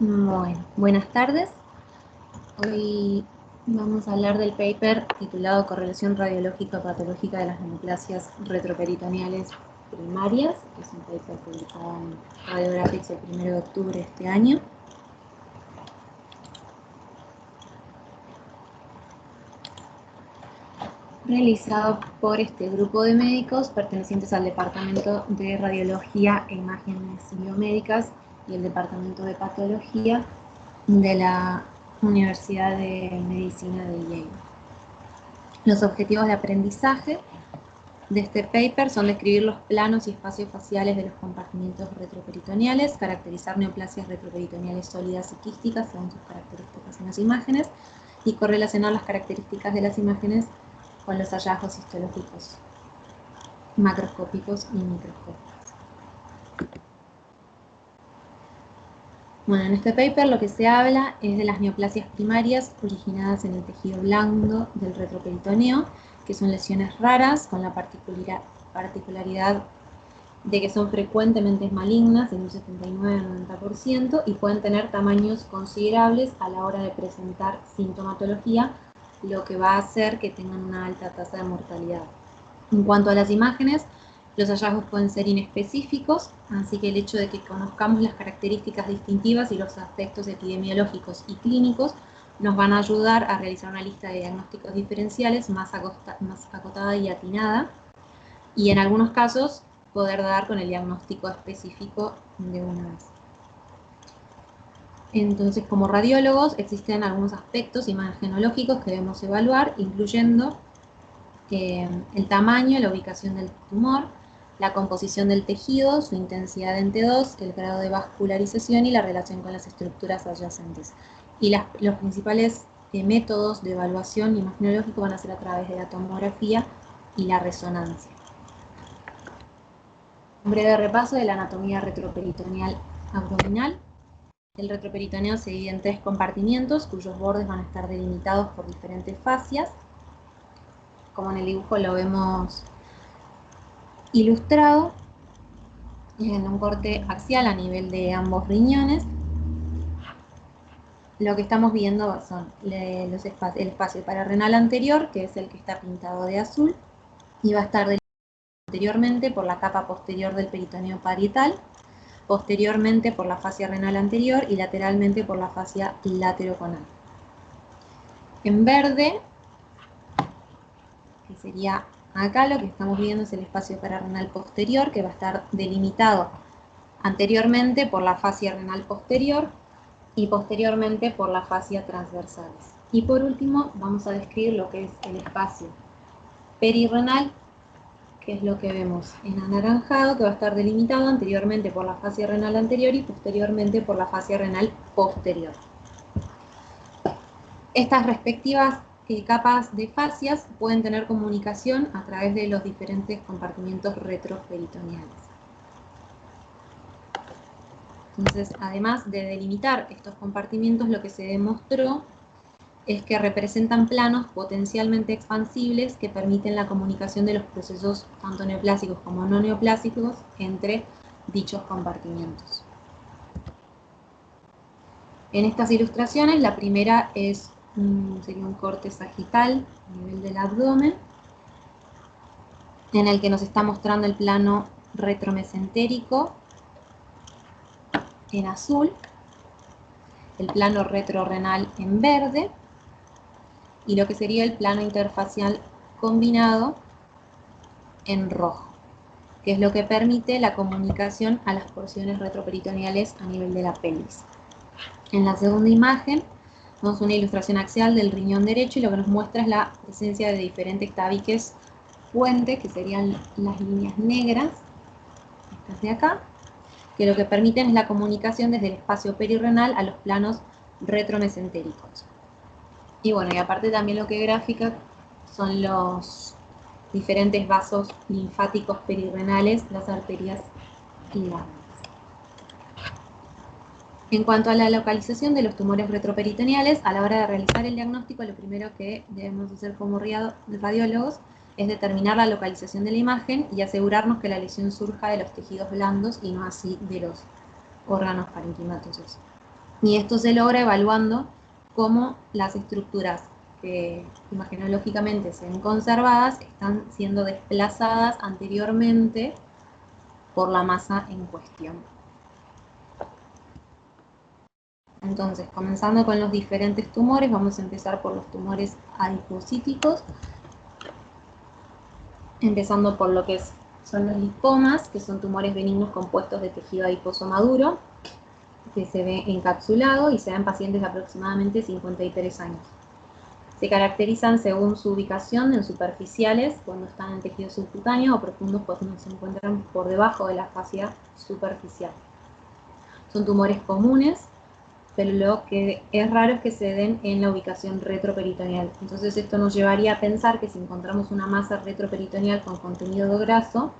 Bueno, buenas tardes. Hoy vamos a hablar del paper titulado Correlación radiológica patológica de las neoplasias retroperitoneales primarias, que es un paper publicado en Radiographics el 1 de octubre de este año. Realizado por este grupo de médicos pertenecientes al Departamento de Radiología e Imágenes Biomédicas y el Departamento de Patología de la Universidad de Medicina de Yale. Los objetivos de aprendizaje de este paper son describir los planos y espacios faciales de los compartimientos retroperitoneales, caracterizar neoplasias retroperitoneales sólidas y quísticas según sus características en las imágenes y correlacionar las características de las imágenes con los hallazgos histológicos macroscópicos y microscópicos. Bueno, en este paper lo que se habla es de las neoplasias primarias originadas en el tejido blando del retroperitoneo, que son lesiones raras con la particularidad de que son frecuentemente malignas en un 79-90% y pueden tener tamaños considerables a la hora de presentar sintomatología, lo que va a hacer que tengan una alta tasa de mortalidad. En cuanto a las imágenes, los hallazgos pueden ser inespecíficos, así que el hecho de que conozcamos las características distintivas y los aspectos epidemiológicos y clínicos nos van a ayudar a realizar una lista de diagnósticos diferenciales más acotada y atinada, y en algunos casos poder dar con el diagnóstico específico de una vez. Entonces, como radiólogos, existen algunos aspectos imagenológicos que debemos evaluar, incluyendo el tamaño, la ubicación del tumor, la composición del tejido, su intensidad en T2, el grado de vascularización y la relación con las estructuras adyacentes. Y los principales métodos de evaluación imagenológica van a ser a través de la tomografía y la resonancia. Un breve repaso de la anatomía retroperitoneal abdominal. El retroperitoneo se divide en 3 compartimientos cuyos bordes van a estar delimitados por diferentes fascias. Como en el dibujo lo vemos ilustrado, en un corte axial a nivel de ambos riñones. Lo que estamos viendo son el espacio pararrenal anterior, que es el que está pintado de azul, y va a estar delimitado anteriormente por la capa posterior del peritoneo parietal, posteriormente por la fascia renal anterior y lateralmente por la fascia lateroconal. En verde, que sería acá, lo que estamos viendo es el espacio pararrenal posterior, que va a estar delimitado anteriormente por la fascia renal posterior y posteriormente por la fascia transversales. Y por último vamos a describir lo que es el espacio perirrenal, que es lo que vemos en anaranjado, que va a estar delimitado anteriormente por la fascia renal anterior y posteriormente por la fascia renal posterior. Estas respectivas capas de fascias pueden tener comunicación a través de los diferentes compartimientos retroperitoneales. Entonces, además de delimitar estos compartimientos, lo que se demostró es que representan planos potencialmente expansibles que permiten la comunicación de los procesos tanto neoplásicos como no neoplásicos entre dichos compartimientos. En estas ilustraciones, la primera sería un corte sagital a nivel del abdomen, en el que nos está mostrando el plano retromesentérico en azul, el plano retrorrenal en verde, y lo que sería el plano interfacial combinado en rojo, que es lo que permite la comunicación a las porciones retroperitoneales a nivel de la pelvis. En la segunda imagen vemos una ilustración axial del riñón derecho y lo que nos muestra es la presencia de diferentes tabiques puentes, que serían las líneas negras, estas de acá, que lo que permiten es la comunicación desde el espacio perirrenal a los planos retromesentéricos. Y bueno, y aparte también lo que grafica son los diferentes vasos linfáticos perirrenales, las arterias y las venas. En cuanto a la localización de los tumores retroperitoneales, a la hora de realizar el diagnóstico, lo primero que debemos hacer como radiólogos es determinar la localización de la imagen y asegurarnos que la lesión surja de los tejidos blandos y no así de los órganos parenquimatosos. Y esto se logra evaluando cómo las estructuras que imagenológicamente se ven conservadas están siendo desplazadas anteriormente por la masa en cuestión. Entonces, comenzando con los diferentes tumores, vamos a empezar por los tumores adipocíticos, empezando por lo que son los lipomas, que son tumores benignos compuestos de tejido adiposo maduro, que se ve encapsulado y se da en pacientes de aproximadamente 53 años. Se caracterizan según su ubicación en superficiales, cuando están en tejido subcutáneo, o profundos cuando se encuentran por debajo de la fascia superficial. Son tumores comunes, pero lo que es raro es que se den en la ubicación retroperitoneal. Entonces esto nos llevaría a pensar que si encontramos una masa retroperitoneal con contenido graso,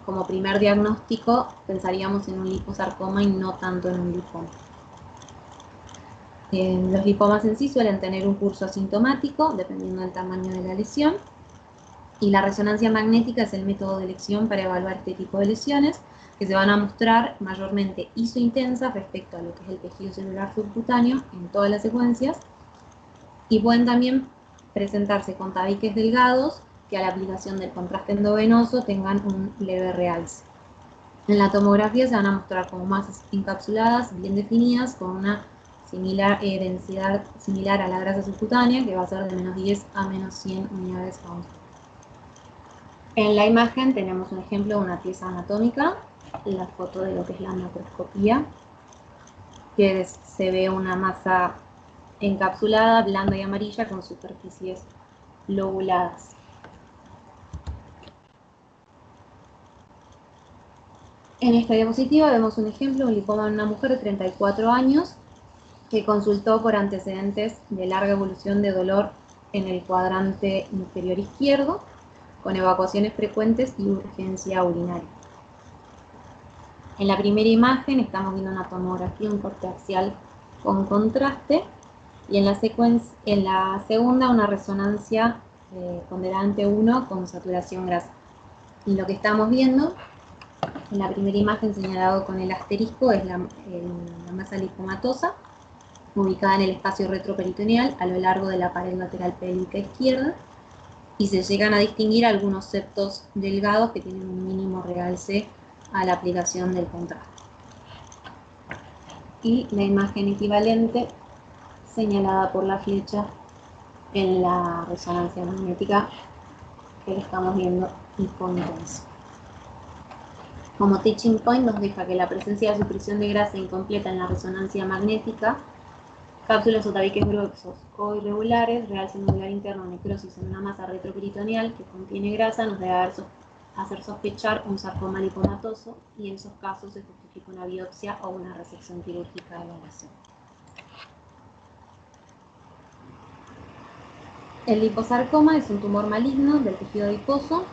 como primer diagnóstico pensaríamos en un liposarcoma y no tanto en un lipoma. Los lipomas en sí suelen tener un curso asintomático, dependiendo del tamaño de la lesión, y la resonancia magnética es el método de elección para evaluar este tipo de lesiones, que se van a mostrar mayormente isointensas respecto a lo que es el tejido celular subcutáneo en todas las secuencias, y pueden también presentarse con tabiques delgados que a la aplicación del contraste endovenoso tengan un leve realce. En la tomografía se van a mostrar como masas encapsuladas, bien definidas, con una densidad similar a la grasa subcutánea, que va a ser de menos 10 a menos 100 unidades a 1. En la imagen tenemos un ejemplo de una pieza anatómica, la foto de lo que es la macroscopía, que se ve una masa encapsulada, blanda y amarilla, con superficies lobuladas. En esta diapositiva vemos un ejemplo, un lipoma de una mujer de 34 años que consultó por antecedentes de larga evolución de dolor en el cuadrante inferior izquierdo, con evacuaciones frecuentes y urgencia urinaria. En la primera imagen estamos viendo una tomografía, un corte axial con contraste, y en la segunda una resonancia ponderante 1 con saturación grasa. Y lo que estamos viendo en la primera imagen, señalado con el asterisco, es la masa lipomatosa, ubicada en el espacio retroperitoneal a lo largo de la pared lateral pélvica izquierda, y se llegan a distinguir algunos septos delgados que tienen un mínimo realce a la aplicación del contraste. Y la imagen equivalente señalada por la flecha en la resonancia magnética, que lo estamos viendo hipointenso. Como teaching point nos deja que la presencia de supresión de grasa incompleta en la resonancia magnética, cápsulas o tabiques gruesos o irregulares, realce nodular interno o necrosis en una masa retroperitoneal que contiene grasa, nos debe hacer sospechar un sarcoma lipomatoso, y en esos casos se justifica una biopsia o una resección quirúrgica de la lesión. El liposarcoma es un tumor maligno del tejido adiposo,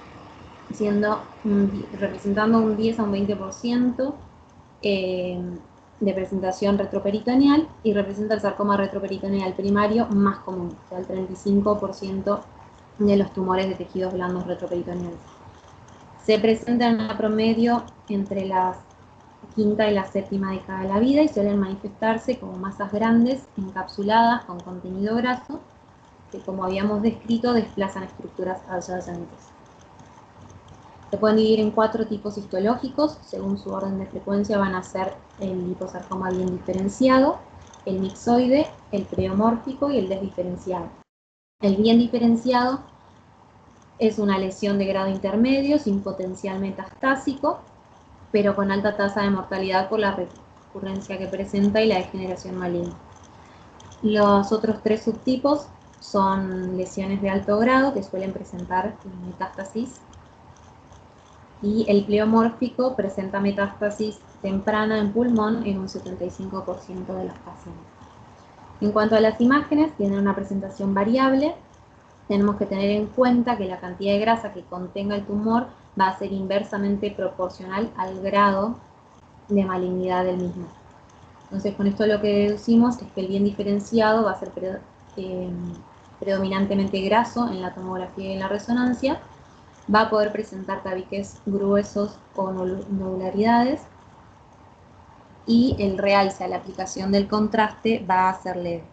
representando un 10 a un 20% de presentación retroperitoneal, y representa el sarcoma retroperitoneal primario más común, o sea, el 35% de los tumores de tejidos blandos retroperitoneales. Se presenta en un promedio entre la quinta y la séptima década de la vida y suelen manifestarse como masas grandes, encapsuladas, con contenido graso, que, como habíamos descrito, desplazan estructuras adyacentes. Se pueden dividir en 4 tipos histológicos. Según su orden de frecuencia van a ser el liposarcoma bien diferenciado, el mixoide, el pleomórfico y el desdiferenciado. El bien diferenciado es una lesión de grado intermedio sin potencial metastásico, pero con alta tasa de mortalidad por la recurrencia que presenta y la degeneración maligna. Los otros 3 subtipos son lesiones de alto grado, que suelen presentar metástasis, y el pleomórfico presenta metástasis temprana en pulmón en un 75% de los pacientes. En cuanto a las imágenes, tienen una presentación variable. Tenemos que tener en cuenta que la cantidad de grasa que contenga el tumor va a ser inversamente proporcional al grado de malignidad del mismo. Entonces, con esto lo que deducimos es que el bien diferenciado va a ser predominantemente graso en la tomografía y en la resonancia, va a poder presentar tabiques gruesos o nodularidades, y el realce a la aplicación del contraste va a ser leve.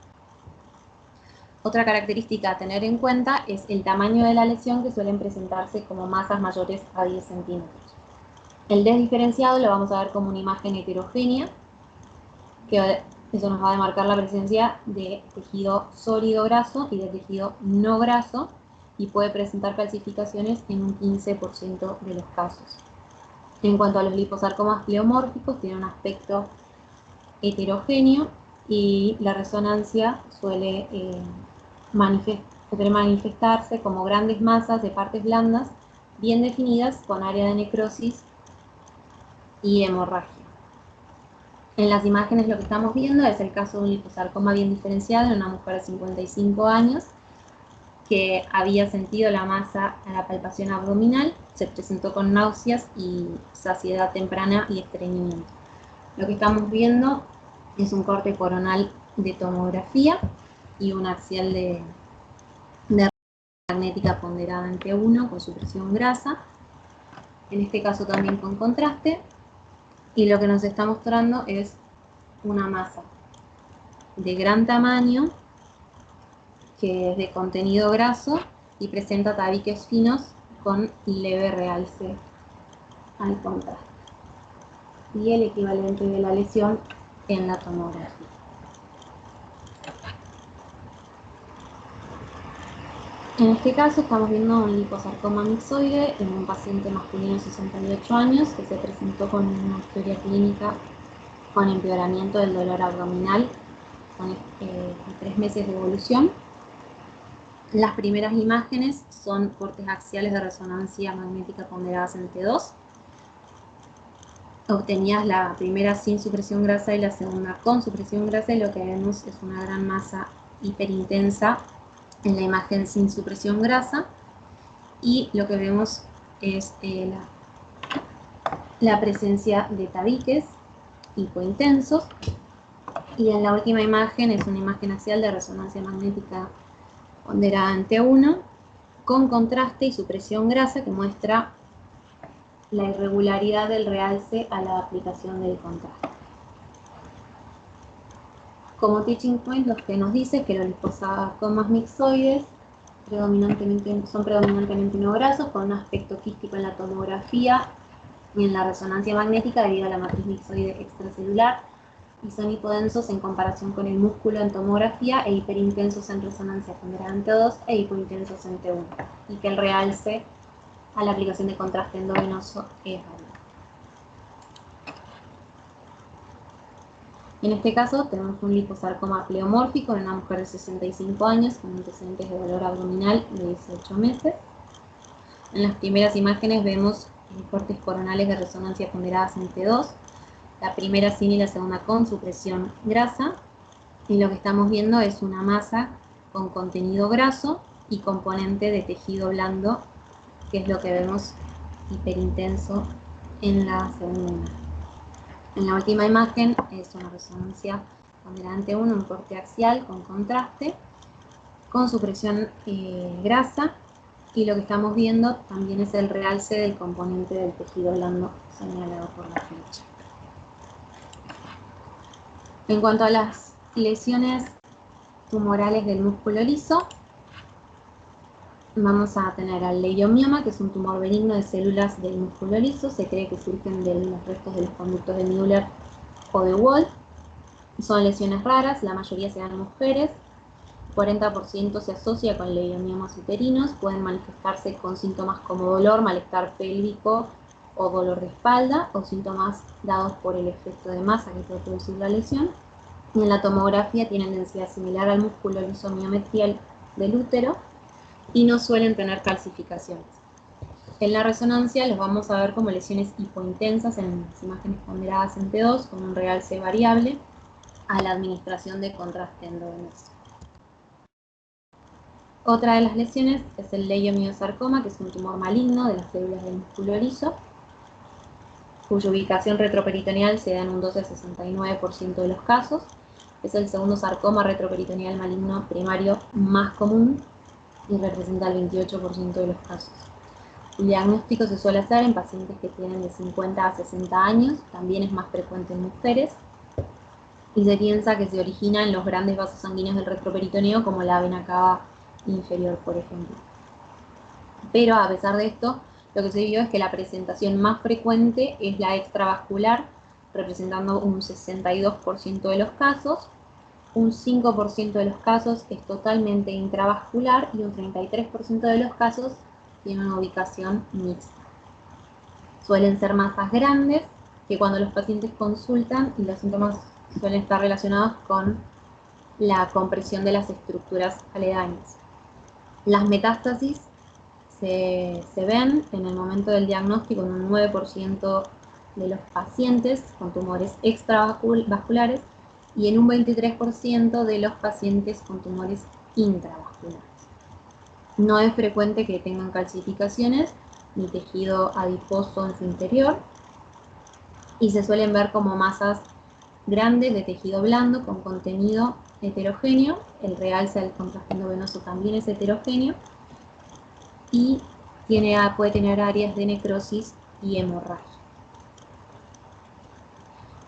Otra característica a tener en cuenta es el tamaño de la lesión, que suelen presentarse como masas mayores a 10 centímetros. El desdiferenciado lo vamos a ver como una imagen heterogénea, que eso nos va a demarcar la presencia de tejido sólido graso y de tejido no graso, y puede presentar calcificaciones en un 15% de los casos. En cuanto a los liposarcomas pleomórficos, tienen un aspecto heterogéneo y la resonancia suele manifestarse como grandes masas de partes blandas bien definidas con área de necrosis y hemorragia. En las imágenes lo que estamos viendo es el caso de un liposarcoma bien diferenciado en una mujer de 55 años que había sentido la masa a la palpación abdominal, se presentó con náuseas y saciedad temprana y estreñimiento. Lo que estamos viendo es un corte coronal de tomografía y un axial de magnética ponderada en T1 con supresión grasa, en este caso también con contraste, y lo que nos está mostrando es una masa de gran tamaño que es de contenido graso y presenta tabiques finos con leve realce al contraste, y el equivalente de la lesión en la tomografía. En este caso estamos viendo un liposarcoma mixoide en un paciente masculino de 68 años que se presentó con una historia clínica con empeoramiento del dolor abdominal con 3 meses de evolución. Las primeras imágenes son cortes axiales de resonancia magnética ponderadas en T2, obtenidas la primera sin supresión grasa y la segunda con supresión grasa, y lo que vemos es una gran masa hiperintensa en la imagen sin supresión grasa, y lo que vemos es la presencia de tabiques hipointensos, y en la última imagen es una imagen axial de resonancia magnética ponderada en T1 con contraste y supresión grasa, que muestra la irregularidad del realce a la aplicación del contraste. Como teaching point, lo que nos dice es que los liposarcomas mixoides son predominantemente no grasos, con un aspecto quístico en la tomografía y en la resonancia magnética debido a la matriz mixoide extracelular, y son hipodensos en comparación con el músculo en tomografía e hiperintensos en resonancia ponderada en T2 e hipointensos en T1, y que el realce a la aplicación de contraste endovenoso es válido. En este caso tenemos un liposarcoma pleomórfico en una mujer de 65 años con antecedentes de dolor abdominal de 18 meses. En las primeras imágenes vemos cortes coronales de resonancia ponderadas en T2, la primera sin y la segunda con supresión grasa, y lo que estamos viendo es una masa con contenido graso y componente de tejido blando, que es lo que vemos hiperintenso en la segunda imagen. En la última imagen es una resonancia ponderada en T1, un corte axial con contraste, con supresión grasa, y lo que estamos viendo también es el realce del componente del tejido blando señalado por la flecha. En cuanto a las lesiones tumorales del músculo liso, vamos a tener al leiomioma, que es un tumor benigno de células del músculo liso. Se cree que surgen de los restos de los conductos de Müller o de Wolff. Son lesiones raras, la mayoría se dan en mujeres. 40% se asocia con leiomiomas uterinos. Pueden manifestarse con síntomas como dolor, malestar pélvico o dolor de espalda, o síntomas dados por el efecto de masa que puede producir la lesión. En la tomografía tienen densidad similar al músculo liso miometrial del útero y no suelen tener calcificaciones. En la resonancia los vamos a ver como lesiones hipointensas en las imágenes ponderadas en T2 con un realce variable a la administración de contraste endovenoso. Otra de las lesiones es el leiomiosarcoma, que es un tumor maligno de las células del músculo liso, cuya ubicación retroperitoneal se da en un 12 a 69% de los casos. Es el segundo sarcoma retroperitoneal maligno primario más común y representa el 28% de los casos. El diagnóstico se suele hacer en pacientes que tienen de 50 a 60 años, también es más frecuente en mujeres, y se piensa que se origina en los grandes vasos sanguíneos del retroperitoneo, como la vena cava inferior, por ejemplo. Pero a pesar de esto, lo que se vio es que la presentación más frecuente es la extravascular, representando un 62% de los casos, un 5% de los casos es totalmente intravascular y un 33% de los casos tiene una ubicación mixta. Suelen ser masas grandes que cuando los pacientes consultan y los síntomas suelen estar relacionados con la compresión de las estructuras aledañas. Las metástasis se ven en el momento del diagnóstico en un 9% de los pacientes con tumores extravasculares y en un 23% de los pacientes con tumores intravasculares. No es frecuente que tengan calcificaciones ni tejido adiposo en su interior y se suelen ver como masas grandes de tejido blando con contenido heterogéneo. El realce del contraste endovenoso también es heterogéneo y puede tener áreas de necrosis y hemorragia.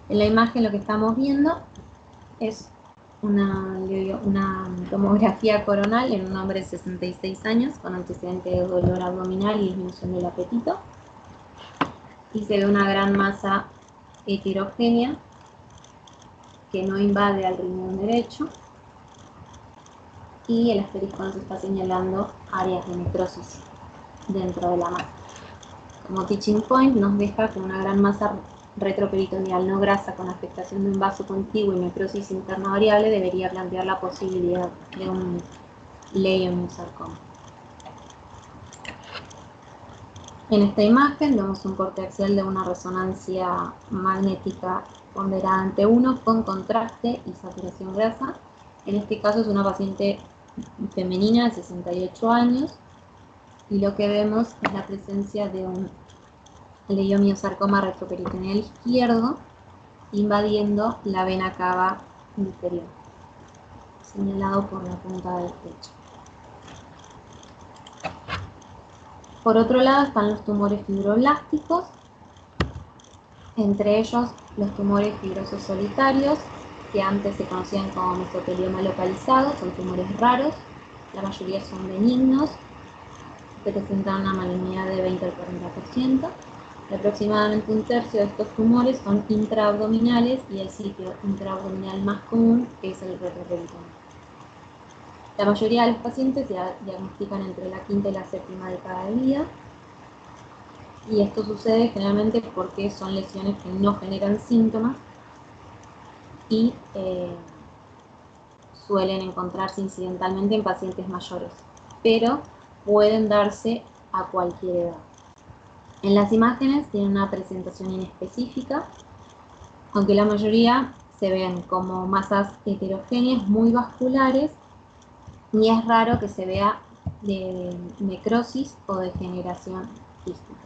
En la imagen lo que estamos viendo es una tomografía coronal en un hombre de 66 años con antecedente de dolor abdominal y disminución del apetito. Y se ve una gran masa heterogénea que no invade al riñón derecho. Y el asterisco nos está señalando áreas de necrosis dentro de la masa. Como teaching point nos deja que una gran masa retroperitoneal no grasa con afectación de un vaso contiguo y necrosis interna variable debería plantear la posibilidad de un leiomyosarcoma. En esta imagen vemos un corte axial de una resonancia magnética ponderada ante 1 con contraste y saturación grasa. En este caso es una paciente femenina de 68 años y lo que vemos es la presencia de un leiomyosarcoma retroperitoneal izquierdo invadiendo la vena cava inferior, señalado por la punta del pecho. Por otro lado están los tumores fibroblásticos, entre ellos los tumores fibrosos solitarios, que antes se conocían como mesotelioma localizado, son tumores raros, la mayoría son benignos, presentan una malignidad de 20 al 40%. Aproximadamente un tercio de estos tumores son intraabdominales y el sitio intraabdominal más común es el retroperitoneo. La mayoría de los pacientes se diagnostican entre la quinta y la séptima década de vida y esto sucede generalmente porque son lesiones que no generan síntomas y suelen encontrarse incidentalmente en pacientes mayores, pero pueden darse a cualquier edad. En las imágenes tienen una presentación inespecífica, aunque la mayoría se ven como masas heterogéneas muy vasculares y es raro que se vea de necrosis o degeneración quística.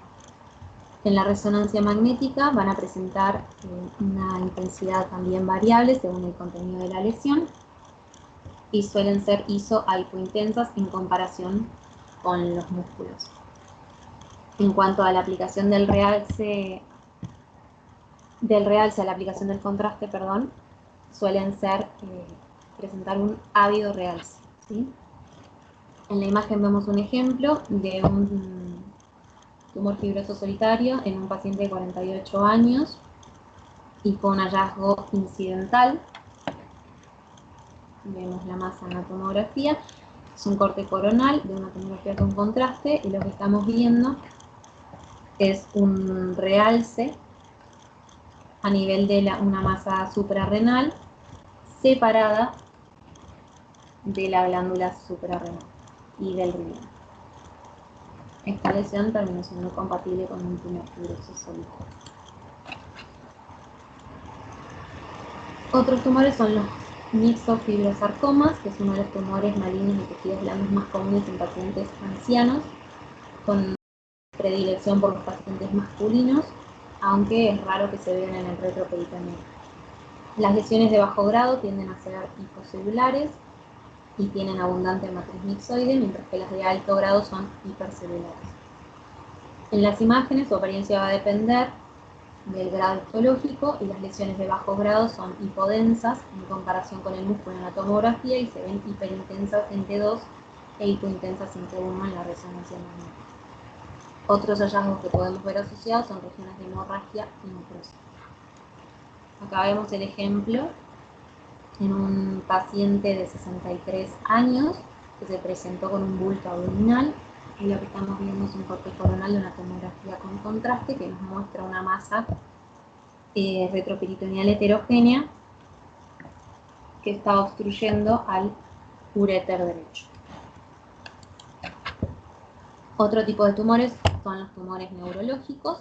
En la resonancia magnética van a presentar una intensidad también variable según el contenido de la lesión y suelen ser iso-hipointensas en comparación con los músculos. En cuanto a la aplicación del realce a la aplicación del contraste, suelen presentar un ávido realce, ¿sí? En la imagen vemos un ejemplo de un tumor fibroso solitario en un paciente de 48 años y con un hallazgo incidental. Vemos la masa en la tomografía. Es un corte coronal de una tomografía con contraste y lo que estamos viendo es un realce a nivel de una masa suprarrenal separada de la glándula suprarrenal y del riñón. Esta lesión terminó siendo compatible con un tumor fibroso solitario. Otros tumores son los mixofibrosarcomas, que es uno de los tumores malignos de tejidos blandos más comunes en pacientes ancianos, con predilección por los pacientes masculinos, aunque es raro que se vean en el retroperitoneo. Las lesiones de bajo grado tienden a ser hipocelulares y tienen abundante matriz mixoide, mientras que las de alto grado son hipercelulares. En las imágenes, su apariencia va a depender del grado histológico y las lesiones de bajo grado son hipodensas en comparación con el músculo en la tomografía y se ven hiperintensas en T2 e hipointensas en T1 en la resonancia magnética. Otros hallazgos que podemos ver asociados son regiones de hemorragia y necrosis. Acá vemos el ejemplo en un paciente de 63 años que se presentó con un bulto abdominal. Y lo que estamos viendo es un corte coronal de una tomografía con contraste que nos muestra una masa retroperitoneal heterogénea que está obstruyendo al uréter derecho. Otro tipo de tumores son los tumores neurológicos,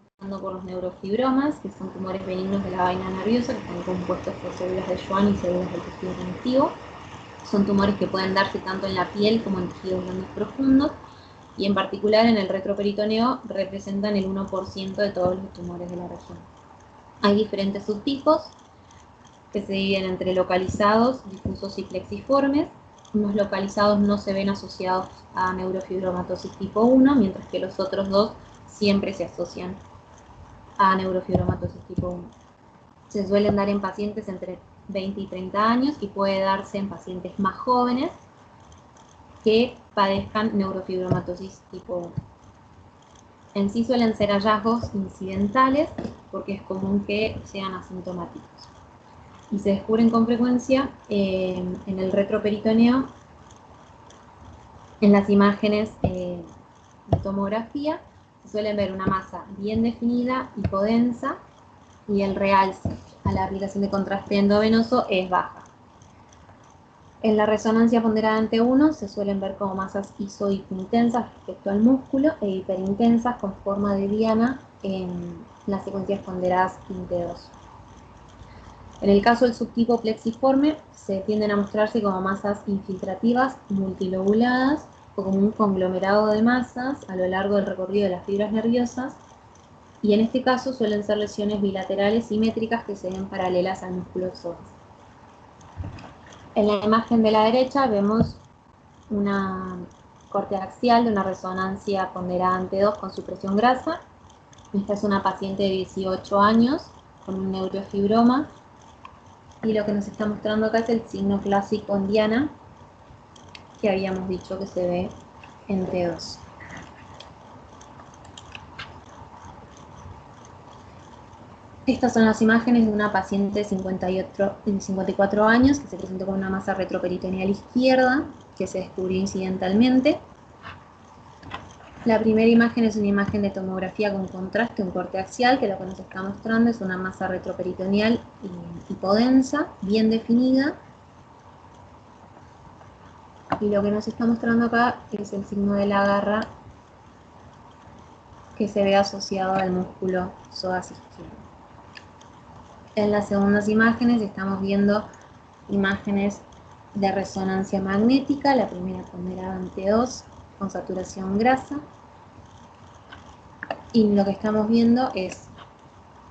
empezando por los neurofibromas, que son tumores benignos de la vaina nerviosa, que están compuestos por células de Schwann y células del tejido conectivo. Son tumores que pueden darse tanto en la piel como en tejidos blandos profundos, y en particular en el retroperitoneo representan el 1% de todos los tumores de la región. Hay diferentes subtipos que se dividen entre localizados, difusos y plexiformes. Los localizados no se ven asociados a neurofibromatosis tipo 1, mientras que los otros dos siempre se asocian a neurofibromatosis tipo 1. Se suelen dar en pacientes entre 20 y 30 años y puede darse en pacientes más jóvenes que padezcan neurofibromatosis tipo 1. En sí suelen ser hallazgos incidentales porque es común que sean asintomáticos. Y se descubren con frecuencia en el retroperitoneo, en las imágenes de tomografía, se suele ver una masa bien definida, hipodensa, y el realce a la aplicación de contraste endovenoso es baja. En la resonancia ponderada en T1 se suelen ver como masas iso-hipointensas respecto al músculo e hiperintensas con forma de diana en las secuencias ponderadas en T2. En el caso del subtipo plexiforme, se tienden a mostrarse como masas infiltrativas multilobuladas o como un conglomerado de masas a lo largo del recorrido de las fibras nerviosas, y en este caso suelen ser lesiones bilaterales simétricas que se ven paralelas al músculo psoas. En la imagen de la derecha vemos una corte axial de una resonancia ponderada en T2 con supresión grasa. Esta es una paciente de 18 años con un neurofibroma. Y lo que nos está mostrando acá es el signo clásico en diana que habíamos dicho que se ve en T2. Estas son las imágenes de una paciente de 54 años que se presentó con una masa retroperitoneal izquierda que se descubrió incidentalmente. La primera imagen es una imagen de tomografía con contraste, un corte axial, que lo que nos está mostrando es una masa retroperitoneal hipodensa, bien definida. Y lo que nos está mostrando acá es el signo de la garra que se ve asociado al músculo psoas izquierdo. En las segundas imágenes estamos viendo imágenes de resonancia magnética, la primera ponderada en T2 con saturación grasa. Y lo que estamos viendo es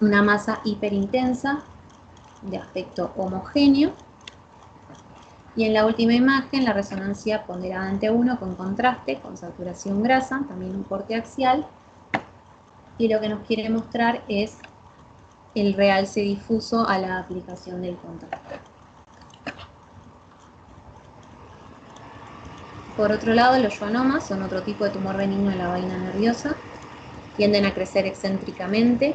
una masa hiperintensa de aspecto homogéneo. Y en la última imagen, la resonancia ponderada en T1 con contraste, con saturación grasa, también un corte axial. Y lo que nos quiere mostrar es el realce difuso a la aplicación del contraste. Por otro lado, los schwannomas son otro tipo de tumor benigno de la vaina nerviosa. Tienden a crecer excéntricamente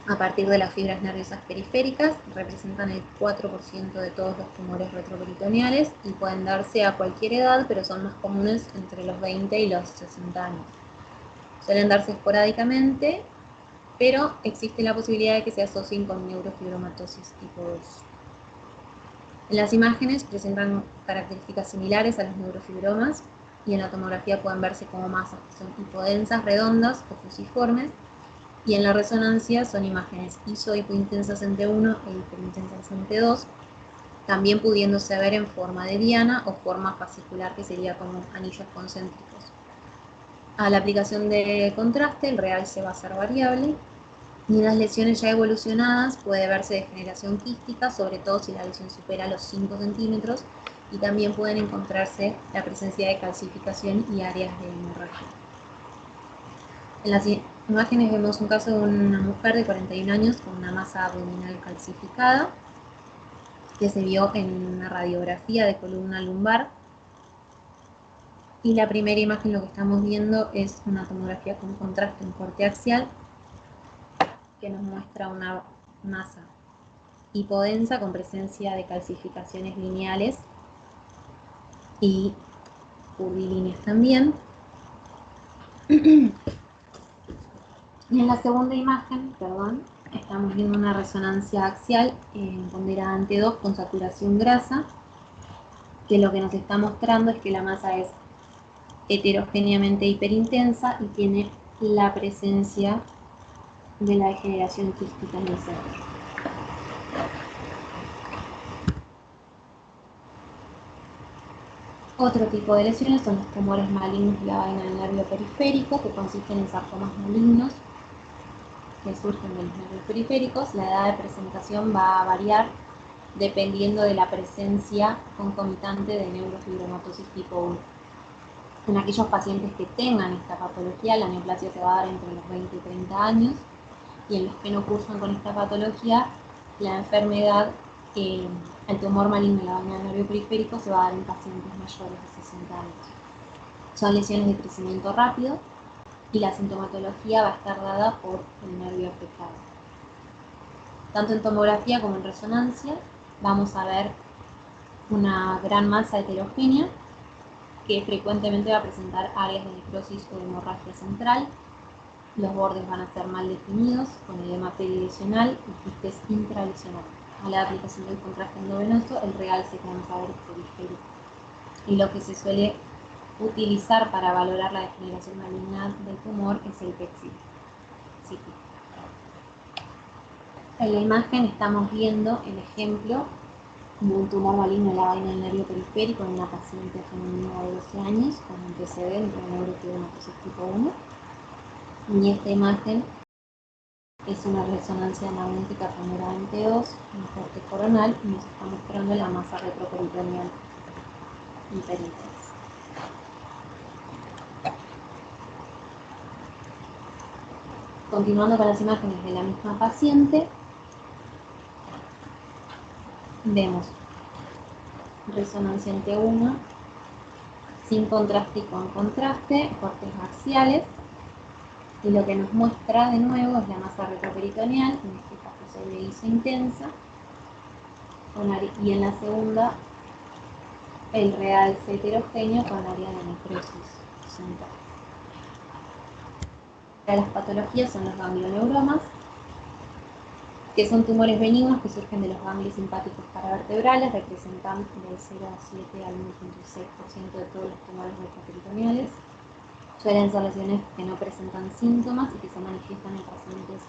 a partir de las fibras nerviosas periféricas, representan el 4% de todos los tumores retroperitoneales y pueden darse a cualquier edad, pero son más comunes entre los 20 y los 60 años. Suelen darse esporádicamente, pero existe la posibilidad de que se asocien con neurofibromatosis tipo 2. En las imágenes presentan características similares a los neurofibromas y en la tomografía pueden verse como masas que son hipodensas, redondas o fusiformes, y en la resonancia son imágenes iso-hipointensas en T1 e hiperintensas en T2, también pudiéndose ver en forma de diana o forma fascicular, que sería como anillos concéntricos. A la aplicación de contraste, el realce va a ser variable, y en las lesiones ya evolucionadas puede verse degeneración quística, sobre todo si la lesión supera los 5 centímetros, y también pueden encontrarse la presencia de calcificación y áreas de hemorragia. En las imágenes vemos un caso de una mujer de 41 años con una masa abdominal calcificada, que se vio en una radiografía de columna lumbar. Y la primera imagen lo que estamos viendo es una tomografía con contraste en corte axial, que nos muestra una masa hipodensa con presencia de calcificaciones lineales y curvilíneas también. Y en la segunda imagen, estamos viendo una resonancia axial ponderada 2 con saturación grasa, que lo que nos está mostrando es que la masa es heterogéneamente hiperintensa y tiene la presencia de la degeneración quística en el centro. Otro tipo de lesiones son los tumores malignos de la vaina del nervio periférico, que consisten en sarcomas malignos que surgen de los nervios periféricos. La edad de presentación va a variar dependiendo de la presencia concomitante de neurofibromatosis tipo 1. En aquellos pacientes que tengan esta patología, la neoplasia se va a dar entre los 20 y 30 años, y en los que no cursan con esta patología, la enfermedad, el tumor maligno de la vaina del nervio periférico se va a dar en pacientes mayores de 60 años. Son lesiones de crecimiento rápido y la sintomatología va a estar dada por el nervio afectado. Tanto en tomografía como en resonancia vamos a ver una gran masa heterogénea que frecuentemente va a presentar áreas de necrosis o de hemorragia central. Los bordes van a ser mal definidos, con edema perilesional y quistes intralesionales. A la aplicación del contraste endovenoso, el realce que vamos a ver es periférico. Y lo que se suele utilizar para valorar la degeneración maligna del tumor es el PET-CT. En la imagen estamos viendo el ejemplo de un tumor maligno en la vaina del nervio periférico en una paciente femenina de 12 años con antecedente de neurofibromatosis tipo 1. Y esta imagen es una resonancia magnética ponderada 2 en corte coronal y nos está mostrando la masa retroperitoneal hiperintensa. Continuando con las imágenes de la misma paciente, vemos resonancia en T1 sin contraste y con contraste, cortes axiales, y lo que nos muestra de nuevo es la masa retroperitoneal, en este caso se ve isointensa, y en la segunda el realce heterogéneo con área de necrosis central. Las patologías son los ganglioneuromas, que son tumores benignos que surgen de los ganglios simpáticos paravertebrales, representan del 0 a 7 al 1.6% de todos los tumores retroperitoneales. Suelen ser lesiones que no presentan síntomas y que se manifiestan en pacientes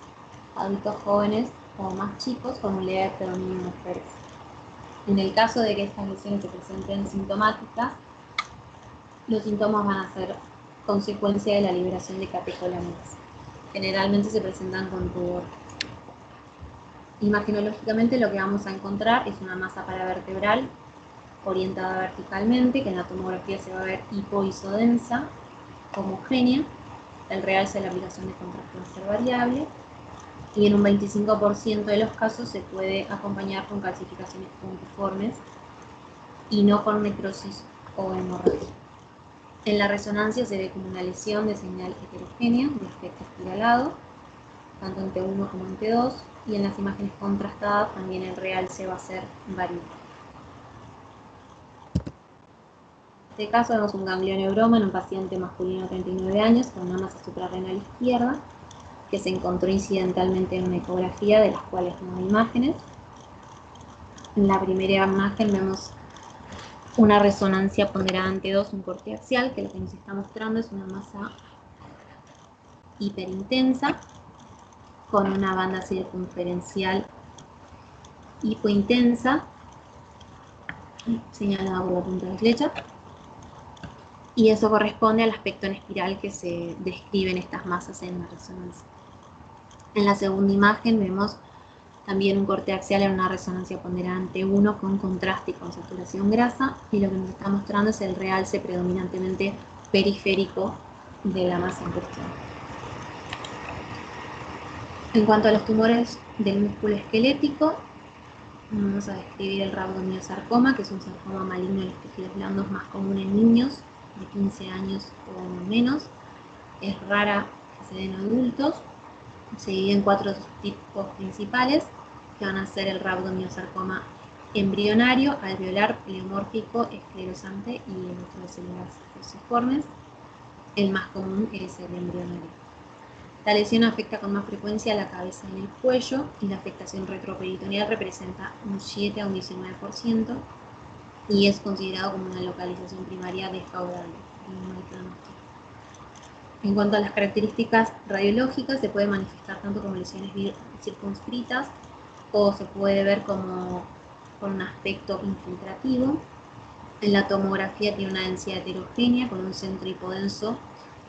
adultos jóvenes o más chicos con un leve predominio en mujeres. En el caso de que estas lesiones se presenten sintomáticas, los síntomas van a ser consecuencia de la liberación de catecolaminas. Generalmente se presentan con rubor. Imagenológicamente lo que vamos a encontrar es una masa paravertebral orientada verticalmente, que en la tomografía se va a ver hipoisodensa, homogénea. El realce de la aplicación de contraste va a ser variable, y en un 25% de los casos se puede acompañar con calcificaciones puntiformes y no con necrosis o hemorragia. En la resonancia se ve como una lesión de señal heterogénea de aspecto espiralado, tanto en T1 como en T2, y en las imágenes contrastadas también el realce va a ser variable. En este caso vemos un ganglioneuroma en un paciente masculino de 39 años con una masa suprarrenal izquierda que se encontró incidentalmente en una ecografía, de las cuales no hay imágenes. En la primera imagen vemos una resonancia ponderada ante 2, un corte axial, que lo que nos está mostrando es una masa hiperintensa con una banda circunferencial hipointensa, señalada por la punta de flecha, y eso corresponde al aspecto en espiral que se describe en estas masas en la resonancia. En la segunda imagen vemos también un corte axial en una resonancia ponderada ante 1 con contraste y con saturación grasa, y lo que nos está mostrando es el realce predominantemente periférico de la masa en cuestión. En cuanto a los tumores del músculo esquelético, vamos a describir el rhabdomyosarcoma, que es un sarcoma maligno de los tejidos blandos más común en niños de 15 años o menos. Es rara que se den adultos. Se divide en 4 tipos principales, que van a ser el rhabdomyosarcoma embrionario, alveolar, pleomórfico, esclerosante y el otro de células fusiformes. El más común es el embrionario. La lesión afecta con más frecuencia la cabeza y el cuello, y la afectación retroperitoneal representa un 7 a un 19%, y es considerado como una localización primaria desfavorable. En cuanto a las características radiológicas, se puede manifestar tanto como lesiones circunscritas o se puede ver como con un aspecto infiltrativo. En la tomografía tiene una densidad heterogénea con un centro hipodenso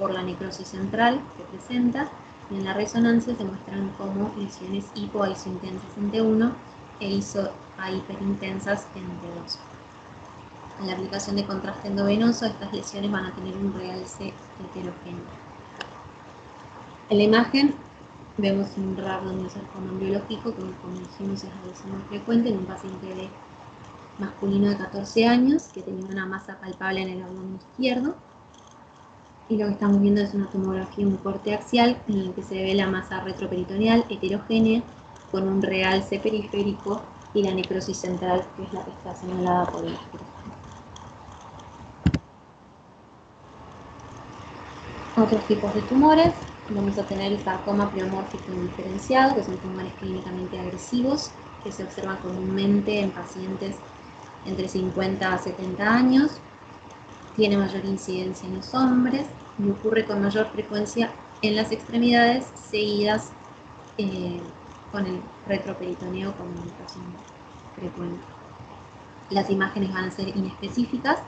por la necrosis central que presenta, y en la resonancia se muestran como lesiones hipo a isointensas en T1 e iso a hiperintensas en T2. En la aplicación de contraste endovenoso, estas lesiones van a tener un realce heterogéneo. En la imagen vemos un rhabdomyosarcoma biológico, que como dijimos es la lesión más frecuente en un paciente masculino de 14 años que tenía una masa palpable en el abdomen izquierdo. Y lo que estamos viendo es una tomografía en corte axial en la que se ve la masa retroperitoneal heterogénea con un realce periférico y la necrosis central, que es la que está señalada por el esqueleto. Otros tipos de tumores, vamos a tener el sarcoma pleomórfico indiferenciado, que son tumores clínicamente agresivos, que se observan comúnmente en pacientes entre 50 a 70 años. Tiene mayor incidencia en los hombres y ocurre con mayor frecuencia en las extremidades, seguidas con el retroperitoneo como indicación frecuente. Las imágenes van a ser inespecíficas,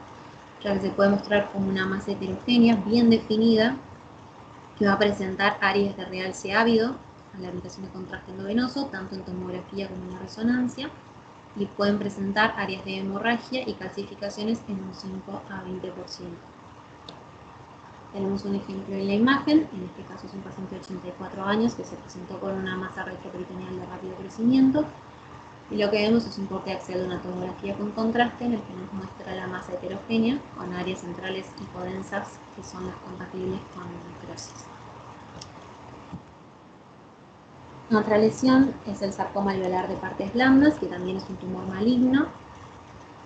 ya que se puede mostrar como una masa heterogénea bien definida que va a presentar áreas de realce ávido a la aplicación de contraste endovenoso, tanto en tomografía como en la resonancia, y pueden presentar áreas de hemorragia y calcificaciones en un 5 a 20%. Tenemos un ejemplo en la imagen, en este caso es un paciente de 84 años que se presentó con una masa retroperitoneal de rápido crecimiento, y lo que vemos es un corte axial de una tomografía con contraste en el que nos muestra la masa heterogénea con áreas centrales hipodensas que son las compatibles con necrosis. Otra lesión es el sarcoma alveolar de partes blandas, que también es un tumor maligno,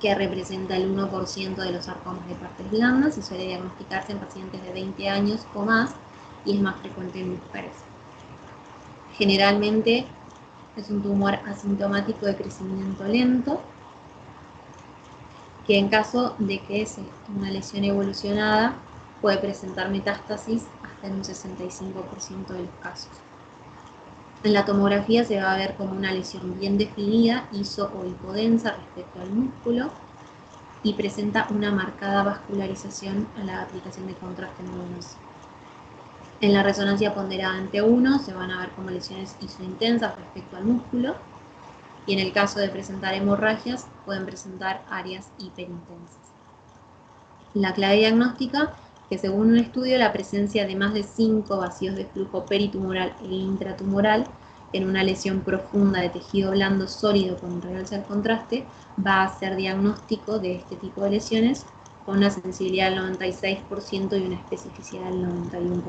que representa el 1% de los sarcomas de partes blandas y suele diagnosticarse en pacientes de 20 años o más y es más frecuente en mujeres. Generalmente es un tumor asintomático de crecimiento lento, que en caso de que sea una lesión evolucionada puede presentar metástasis hasta en un 65% de los casos. En la tomografía se va a ver como una lesión bien definida, iso o hipodensa respecto al músculo, y presenta una marcada vascularización a la aplicación de contraste endovenoso. En la resonancia ponderada en T1 se van a ver como lesiones isointensas respecto al músculo, y en el caso de presentar hemorragias pueden presentar áreas hiperintensas. La clave diagnóstica, que según un estudio la presencia de más de 5 vacíos de flujo peritumoral e intratumoral en una lesión profunda de tejido blando sólido con realce al contraste va a ser diagnóstico de este tipo de lesiones con una sensibilidad del 96% y una especificidad del 91%.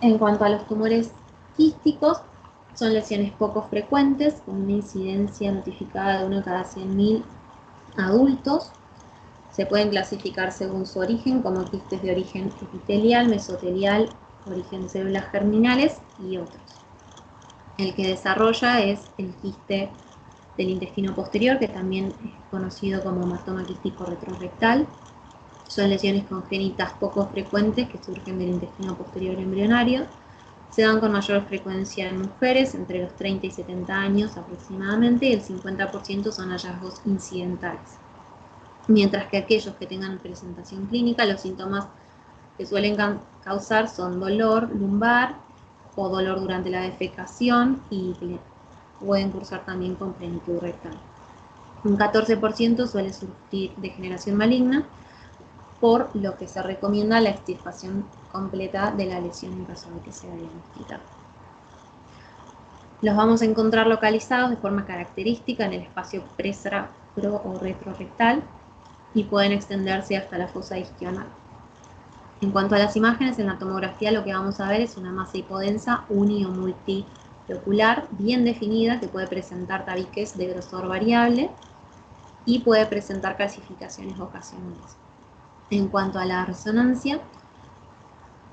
En cuanto a los tumores quísticos, son lesiones poco frecuentes, con una incidencia notificada de 1 cada 100.000 adultos. Se pueden clasificar según su origen, como quistes de origen epitelial, mesotelial, origen de células germinales y otros. El que desarrolla es el quiste del intestino posterior, que también es conocido como hematoma quístico retrorrectal. Son lesiones congénitas poco frecuentes que surgen del intestino posterior embrionario. Se dan con mayor frecuencia en mujeres entre los 30 y 70 años aproximadamente, y el 50% son hallazgos incidentales. Mientras que aquellos que tengan presentación clínica, los síntomas que suelen causar son dolor lumbar o dolor durante la defecación, y pueden cursar también con plenitud rectal. Un 14% suele sufrir degeneración maligna, por lo que se recomienda la extirpación completa de la lesión en caso de que sea diagnosticada. Los vamos a encontrar localizados de forma característica en el espacio presacro o retrorectal y pueden extenderse hasta la fosa isquional. En cuanto a las imágenes, en la tomografía lo que vamos a ver es una masa hipodensa uni o multilocular bien definida que puede presentar tabiques de grosor variable y puede presentar calcificaciones ocasionales. En cuanto a la resonancia,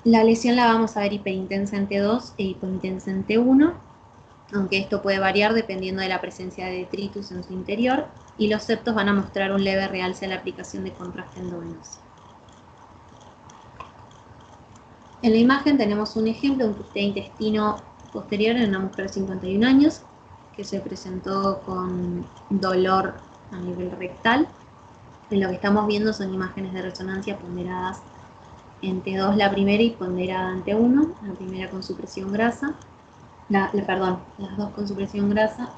la lesión la vamos a ver hiperintensa en T2 e hipointensa en T1, aunque esto puede variar dependiendo de la presencia de detritus en su interior, y los septos van a mostrar un leve realce a la aplicación de contraste endovenoso. En la imagen tenemos un ejemplo de un quiste de intestino posterior en una mujer de 51 años que se presentó con dolor a nivel rectal. En lo que estamos viendo son imágenes de resonancia ponderadas en T2 la primera y ponderada en T1, la primera con supresión grasa, las dos con supresión grasa,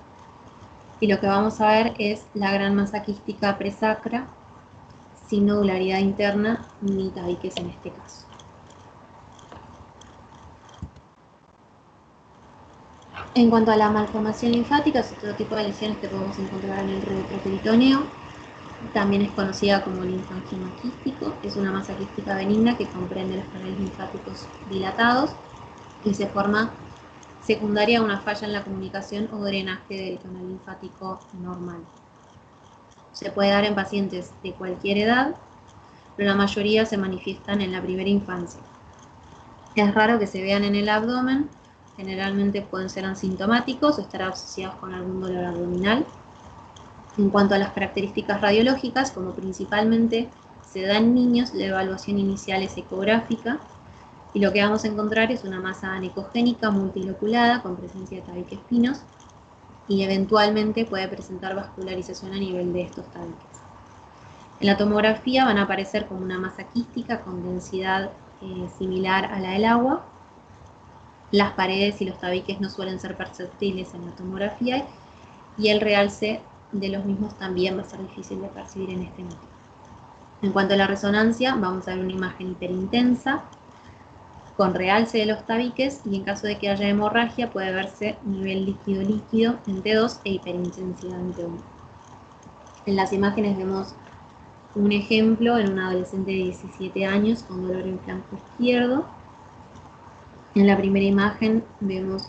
y lo que vamos a ver es la gran masa quística presacra sin nodularidad interna ni tabiques en este caso. En cuanto a la malformación linfática, es otro tipo de lesiones que podemos encontrar en el retroperitoneo. También es conocida como linfangioma quístico. Es una masa quística benigna que comprende los canales linfáticos dilatados y se forma secundaria a una falla en la comunicación o drenaje del canal linfático normal. Se puede dar en pacientes de cualquier edad, pero la mayoría se manifiestan en la primera infancia. Es raro que se vean en el abdomen, generalmente pueden ser asintomáticos o estar asociados con algún dolor abdominal. En cuanto a las características radiológicas, como principalmente se da en niños, la evaluación inicial es ecográfica y lo que vamos a encontrar es una masa anecogénica multiloculada con presencia de tabiques finos y eventualmente puede presentar vascularización a nivel de estos tabiques. En la tomografía van a aparecer como una masa quística con densidad similar a la del agua. Las paredes y los tabiques no suelen ser perceptibles en la tomografía y el realce de los mismos también va a ser difícil de percibir en este método. En cuanto a la resonancia, vamos a ver una imagen hiperintensa con realce de los tabiques y en caso de que haya hemorragia puede verse nivel líquido-líquido en T2 e hiperintensidad en T1. En las imágenes vemos un ejemplo en una adolescente de 17 años con dolor en flanco izquierdo. En la primera imagen vemos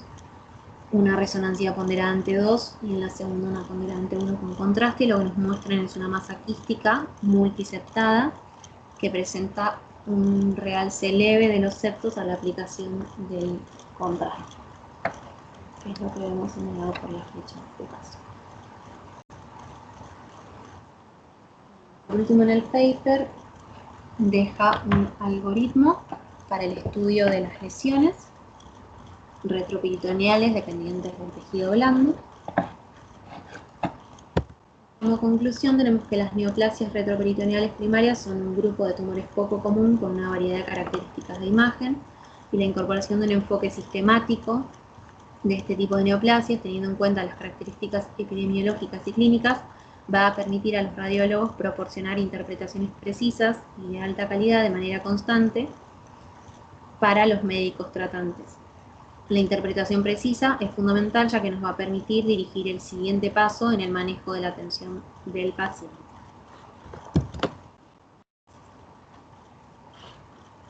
una resonancia ponderada en T2 y en la segunda una ponderada en T1 con contraste, y lo que nos muestran es una masa quística multiseptada que presenta un realce leve de los septos a la aplicación del contraste. Es lo que vemos señalado por la flecha en este caso. Por último, en el paper deja un algoritmo para el estudio de las lesiones retroperitoneales dependientes del tejido blando. Como conclusión tenemos que las neoplasias retroperitoneales primarias son un grupo de tumores poco común con una variedad de características de imagen, y la incorporación de un enfoque sistemático de este tipo de neoplasias, teniendo en cuenta las características epidemiológicas y clínicas, va a permitir a los radiólogos proporcionar interpretaciones precisas y de alta calidad de manera constante para los médicos tratantes. La interpretación precisa es fundamental ya que nos va a permitir dirigir el siguiente paso en el manejo de la atención del paciente.